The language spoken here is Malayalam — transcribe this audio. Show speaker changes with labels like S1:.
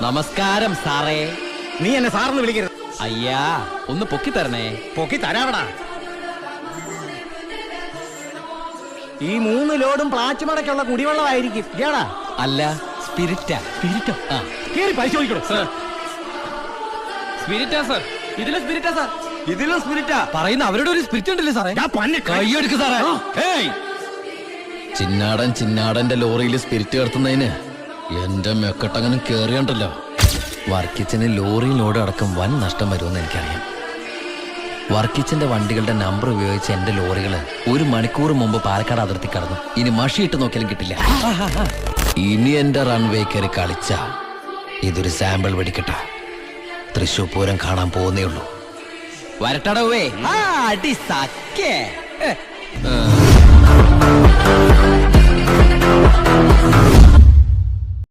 S1: നമസ്കാരം സാറേ.
S2: നീ എന്നെ സാറെന്ന് വിളിക്കരുത്.
S1: അയ്യാ, ഒന്ന് പൊക്കി തരണേ.
S2: പൊക്കി തരാവടാ. ഈ 3 ലോഡും പ്ലാച്ചുമടക്കുള്ള കുടിവെള്ളമായിരിക്കും. കേടാ.
S1: അല്ല, സ്പിരിറ്റാ.
S2: സ്പിരിറ്റോ?
S1: ആ,
S2: കേറി പരിശോധിക്കണോ?
S1: സ്പിരിറ്റാ സാർ. ഇതിലും സ്പിരിറ്റാ സാർ.
S2: ഇതിലും സ്പിരിറ്റാ.
S1: പറയുന്ന അവരുടെ ഒരു സ്പിരിറ്റ് ഉണ്ടല്ലേ സാറേ?
S2: കൈയെടുക്ക് സാറേ.
S1: ചിന്നാടന്റെ ലോറിയിൽ സ്പിരിറ്റ് കടത്തുന്നതിന് എന്റെ മെക്കട്ടങ്ങനെ കേറിയണ്ടല്ലോ. വർക്കിച്ചന് ലോറിയിലോട് അടക്കം വൻ നഷ്ടം വരുമെന്ന് എനിക്കറിയാം. വർക്കിച്ചന്റെ വണ്ടികളുടെ നമ്പർ ഉപയോഗിച്ച് എന്റെ ലോറികള് 1 മണിക്കൂർ മുമ്പ് പാലക്കാട് അതിർത്തി കടന്നു. ഇനി മഷിയിട്ട് നോക്കിയാലും കിട്ടില്ല. ഇനി എന്റെ റൺവേ കയറി കളിച്ച ഇതൊരു സാമ്പിൾ വെടിക്കട്ട. തൃശൂർ പൂരം കാണാൻ പോകുന്നേ ഉള്ളൂ. വരട്ടടവേ. അടി സക്കേ.